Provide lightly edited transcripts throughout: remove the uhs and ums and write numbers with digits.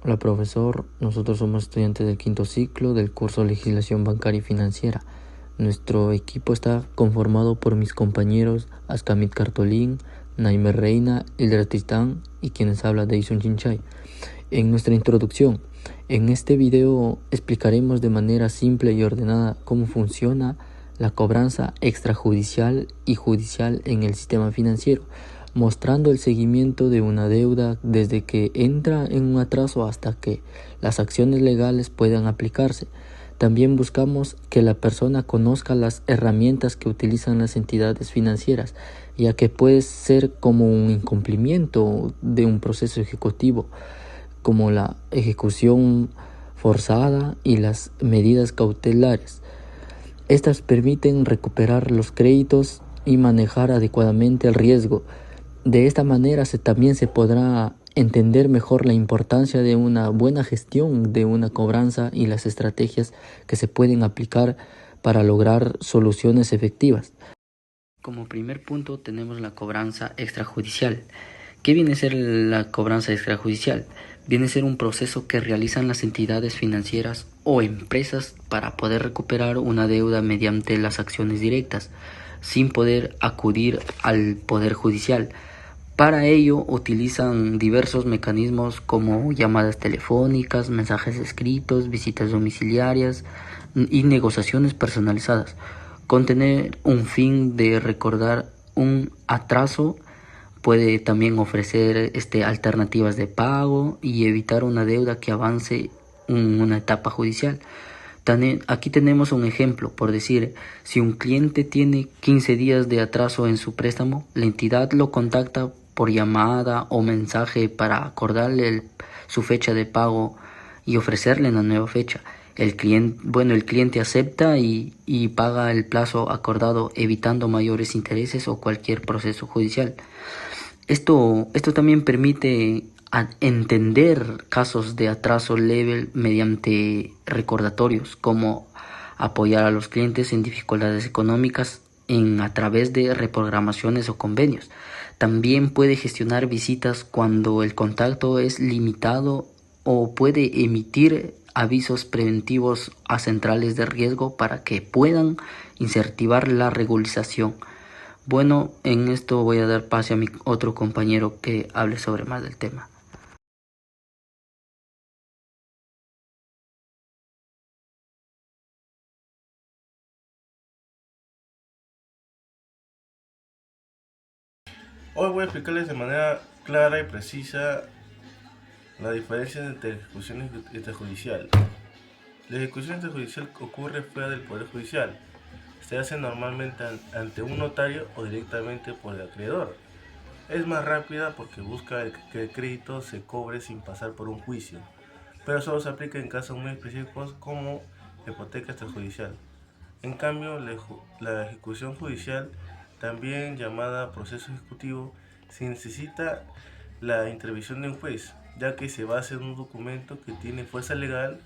Hola profesor, nosotros somos estudiantes del quinto ciclo del curso Legislación Bancaria y Financiera. Nuestro equipo está conformado por mis compañeros Askamit Cartolín, Naime Reina, Hildred Tristán y quienes habla Deison Chinchay. En nuestra introducción, en este video explicaremos de manera simple y ordenada cómo funciona la cobranza extrajudicial y judicial en el sistema financiero, mostrando el seguimiento de una deuda desde que entra en un atraso hasta que las acciones legales puedan aplicarse. También buscamos que la persona conozca las herramientas que utilizan las entidades financieras, ya que puede ser como un incumplimiento de un proceso ejecutivo, como la ejecución forzada y las medidas cautelares. Estas permiten recuperar los créditos y manejar adecuadamente el riesgo. De esta manera también se podrá entender mejor la importancia de una buena gestión de una cobranza y las estrategias que se pueden aplicar para lograr soluciones efectivas. Como primer punto tenemos la cobranza extrajudicial. ¿Qué viene a ser la cobranza extrajudicial? Viene a ser un proceso que realizan las entidades financieras o empresas para poder recuperar una deuda mediante las acciones directas, sin poder acudir al Poder Judicial. Para ello utilizan diversos mecanismos como llamadas telefónicas, mensajes escritos, visitas domiciliarias y negociaciones personalizadas, con tener un fin de recordar un atraso. Puede también ofrecer alternativas de pago y evitar una deuda que avance en una etapa judicial. Aquí tenemos un ejemplo, por decir, si un cliente tiene 15 días de atraso en su préstamo, la entidad lo contacta por llamada o mensaje para acordarle su fecha de pago y ofrecerle una nueva fecha. El cliente acepta y paga el plazo acordado, evitando mayores intereses o cualquier proceso judicial. Esto también permite entender casos de atraso leve mediante recordatorios, como apoyar a los clientes en dificultades económicas a través de reprogramaciones o convenios. También puede gestionar visitas cuando el contacto es limitado o puede emitir avisos preventivos a centrales de riesgo para que puedan incentivar la regularización. Bueno, en esto voy a dar pase a mi otro compañero que hable sobre más del tema. Hoy voy a explicarles de manera clara y precisa la diferencia entre ejecución extrajudicial. La ejecución extrajudicial ocurre fuera del Poder Judicial. Se hace normalmente ante un notario o directamente por el acreedor. Es más rápida porque busca que el crédito se cobre sin pasar por un juicio, pero solo se aplica en casos muy específicos como hipoteca extrajudicial. En cambio, la ejecución judicial, también llamada proceso ejecutivo, se necesita la intervención de un juez, ya que se basa en un documento que tiene fuerza legal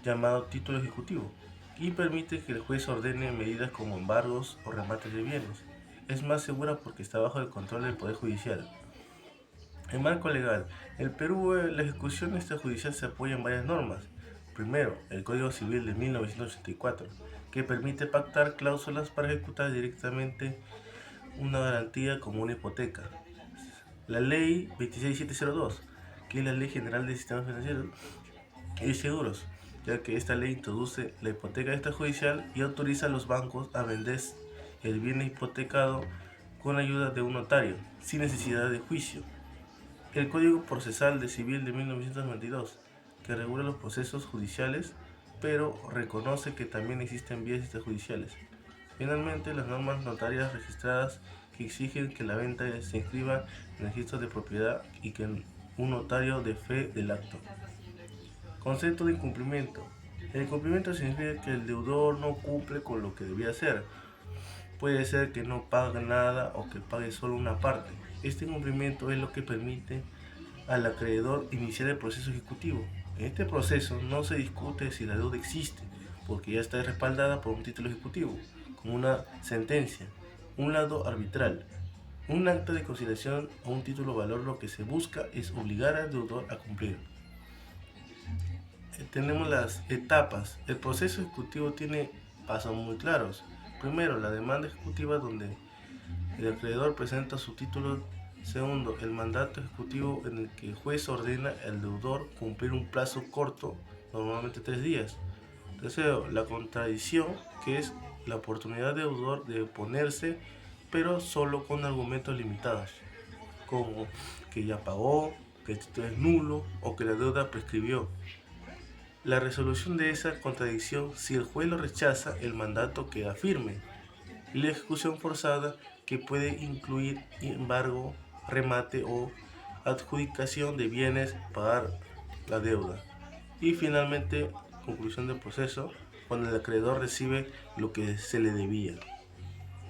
llamado título ejecutivo y permite que el juez ordene medidas como embargos o remates de bienes. Es más segura porque está bajo el control del Poder Judicial. El marco legal. En el Perú, la ejecución extrajudicial se apoya en varias normas. Primero, el Código Civil de 1984, que permite pactar cláusulas para ejecutar directamente una garantía como una hipoteca. La Ley 26702, que es la Ley General del Sistema Financiero y Seguros, ya que esta ley introduce la hipoteca extrajudicial y autoriza a los bancos a vender el bien hipotecado con la ayuda de un notario, sin necesidad de juicio. El Código Procesal de Civil de 1992, que regula los procesos judiciales, pero reconoce que también existen vías extrajudiciales. Finalmente, las normas notarias registradas, que exigen que la venta se inscriba en el registro de propiedad y que un notario de fe del acto. Concepto de incumplimiento. El incumplimiento significa que el deudor no cumple con lo que debía hacer. Puede ser que no pague nada o que pague solo una parte. Este incumplimiento es lo que permite al acreedor iniciar el proceso ejecutivo. En este proceso no se discute si la deuda existe, porque ya está respaldada por un título ejecutivo, como una sentencia, un lado arbitral, un acta de conciliación o un título valor. Lo que se busca es obligar al deudor a cumplir. tenemos las etapas. El proceso ejecutivo tiene pasos muy claros. Primero, la demanda ejecutiva, donde el acreedor presenta su título. Segundo, el mandato ejecutivo, en el que el juez ordena al deudor cumplir un plazo corto, normalmente 3 días. Tercero, la contradicción, que es la oportunidad del deudor de oponerse, pero solo con argumentos limitados, como que ya pagó, que el título es nulo o que la deuda prescribió. La resolución de esa contradicción, si el juez lo rechaza, el mandato queda firme. Y la ejecución forzada, que puede incluir embargo, remate o adjudicación de bienes, pagar la deuda. Y finalmente, conclusión del proceso, cuando el acreedor recibe lo que se le debía.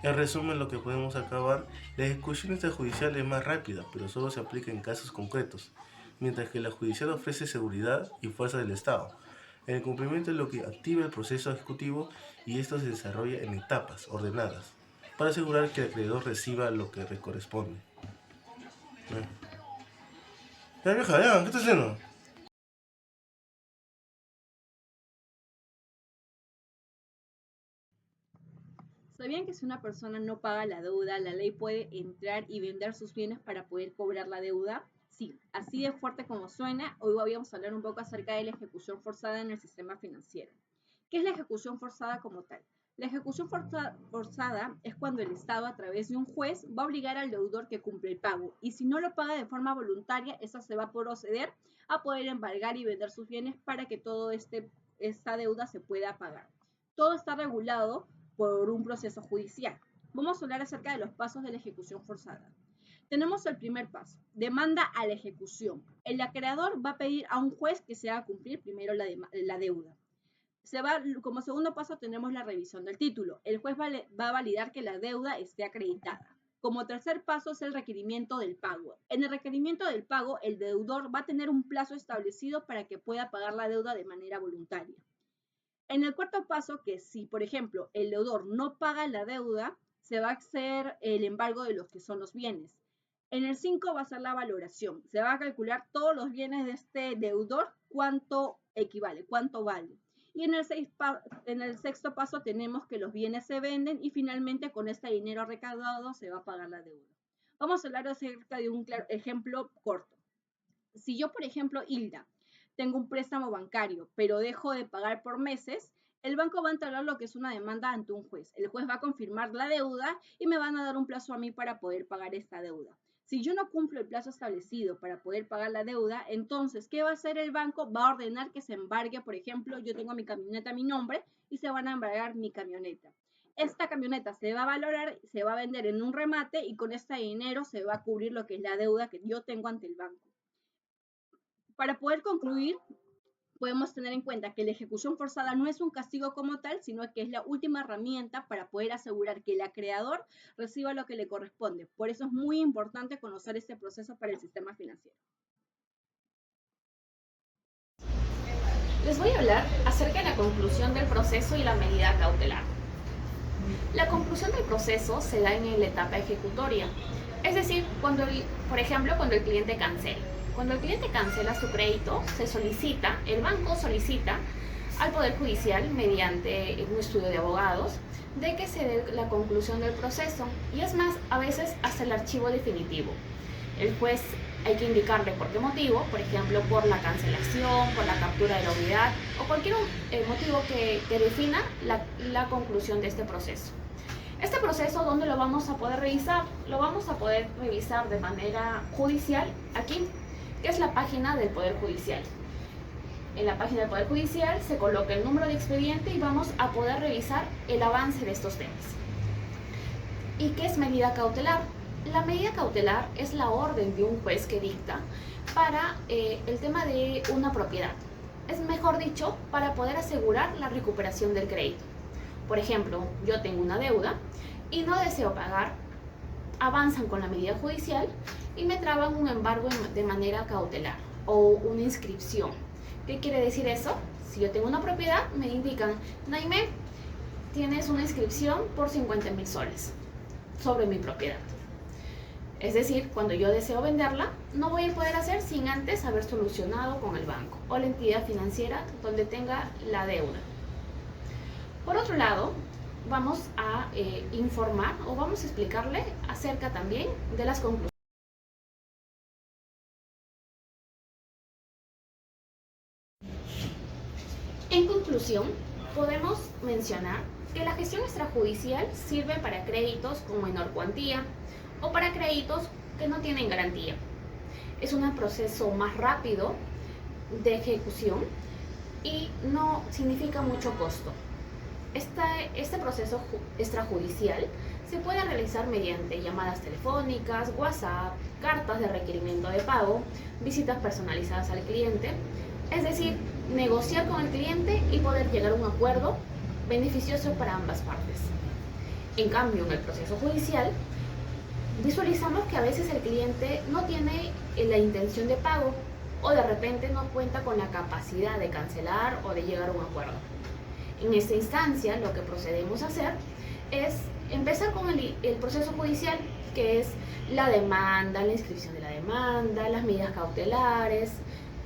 En resumen, lo que podemos acabar, la ejecución extrajudicial es más rápida, pero solo se aplica en casos concretos, mientras que la judicial ofrece seguridad y fuerza del Estado. En el cumplimiento es lo que activa el proceso ejecutivo, y esto se desarrolla en etapas ordenadas, para asegurar que el acreedor reciba lo que le corresponde. Ya vieja, ya, ¿qué estás haciendo? ¿Sabían que si una persona no paga la deuda, la ley puede entrar y vender sus bienes para poder cobrar la deuda? Sí, así de fuerte como suena, hoy vamos a hablar un poco acerca de la ejecución forzada en el sistema financiero. ¿Qué es la ejecución forzada como tal? La ejecución forzada es cuando el Estado, a través de un juez, va a obligar al deudor que cumple el pago, y si no lo paga de forma voluntaria, esa se va a proceder a poder embargar y vender sus bienes para que toda esta deuda se pueda pagar. Todo está regulado por un proceso judicial. Vamos a hablar acerca de los pasos de la ejecución forzada. Tenemos el primer paso, demanda a la ejecución. El acreedor va a pedir a un juez que se haga cumplir primero la deuda. Como segundo paso tenemos la revisión del título. El juez va a validar que la deuda esté acreditada. Como tercer paso es el requerimiento del pago. En el requerimiento del pago, el deudor va a tener un plazo establecido para que pueda pagar la deuda de manera voluntaria. En el cuarto paso, que si, por ejemplo, el deudor no paga la deuda, se va a hacer el embargo de los que son los bienes. En el 5 va a ser la valoración. Se va a calcular todos los bienes de este deudor, cuánto equivale, cuánto vale. Y en el sexto paso tenemos que los bienes se venden y finalmente con este dinero recaudado se va a pagar la deuda. Vamos a hablar acerca de un ejemplo corto. Si yo, por ejemplo, Hilda, tengo un préstamo bancario, pero dejo de pagar por meses, el banco va a entablar lo que es una demanda ante un juez. El juez va a confirmar la deuda y me van a dar un plazo a mí para poder pagar esta deuda. Si yo no cumplo el plazo establecido para poder pagar la deuda, entonces, ¿qué va a hacer el banco? Va a ordenar que se embargue, por ejemplo, yo tengo mi camioneta a mi nombre y se van a embargar mi camioneta. Esta camioneta se va a valorar, se va a vender en un remate y con este dinero se va a cubrir lo que es la deuda que yo tengo ante el banco. Para poder concluir, podemos tener en cuenta que la ejecución forzada no es un castigo como tal, sino que es la última herramienta para poder asegurar que el acreedor reciba lo que le corresponde. Por eso es muy importante conocer este proceso para el sistema financiero. Les voy a hablar acerca de la conclusión del proceso y la medida cautelar. La conclusión del proceso se da en la etapa ejecutoria, es decir, por ejemplo, cuando el cliente cancela. Cuando el cliente cancela su crédito, el banco solicita al Poder Judicial, mediante un estudio de abogados, de que se dé la conclusión del proceso, y es más, a veces hasta el archivo definitivo. El juez hay que indicarle por qué motivo, por ejemplo, por la cancelación, por la captura de la unidad o cualquier motivo que defina la conclusión de este proceso. Este proceso, ¿dónde lo vamos a poder revisar? Lo vamos a poder revisar de manera judicial aquí, que es la página del Poder Judicial. En la página del Poder Judicial se coloca el número de expediente y vamos a poder revisar el avance de estos temas. ¿Y qué es medida cautelar? La medida cautelar es la orden de un juez que dicta para el tema de una propiedad. Es mejor dicho, para poder asegurar la recuperación del crédito. Por ejemplo, yo tengo una deuda y no deseo pagar, avanzan con la medida judicial y me traban un embargo de manera cautelar o una inscripción. ¿Qué quiere decir eso? Si yo tengo una propiedad, me indican, Naime, tienes una inscripción por 50.000 soles sobre mi propiedad. Es decir, cuando yo deseo venderla, no voy a poder hacer sin antes haber solucionado con el banco o la entidad financiera donde tenga la deuda. Por otro lado, vamos a informar o vamos a explicarle acerca también de las conclusiones. En conclusión, podemos mencionar que la gestión extrajudicial sirve para créditos con menor cuantía o para créditos que no tienen garantía. Es un proceso más rápido de ejecución y no significa mucho costo. Este proceso extrajudicial se puede realizar mediante llamadas telefónicas, WhatsApp, cartas de requerimiento de pago, visitas personalizadas al cliente, es decir, negociar con el cliente y poder llegar a un acuerdo beneficioso para ambas partes. En cambio, en el proceso judicial, visualizamos que a veces el cliente no tiene la intención de pago o de repente no cuenta con la capacidad de cancelar o de llegar a un acuerdo. En esta instancia, lo que procedemos a hacer es empezar con el proceso judicial, que es la demanda, la inscripción de la demanda, las medidas cautelares,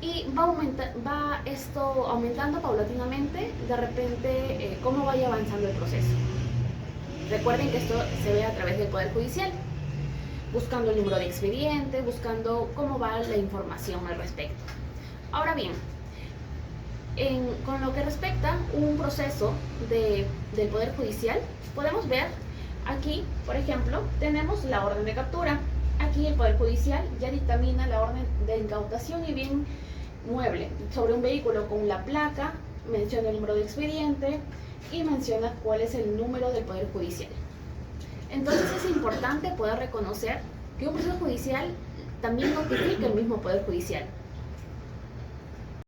y va esto aumentando paulatinamente, de repente, cómo vaya avanzando el proceso. Recuerden que esto se ve a través del Poder Judicial, buscando el número de expediente, buscando cómo va la información al respecto. Ahora bien, con lo que respecta a un proceso del Poder Judicial, podemos ver aquí, por ejemplo, tenemos la orden de captura. Aquí el Poder Judicial ya dictamina la orden de incautación y bien mueble sobre un vehículo con la placa, menciona el número de expediente y menciona cuál es el número del Poder Judicial. Entonces es importante poder reconocer que un proceso judicial también notifica el mismo Poder Judicial.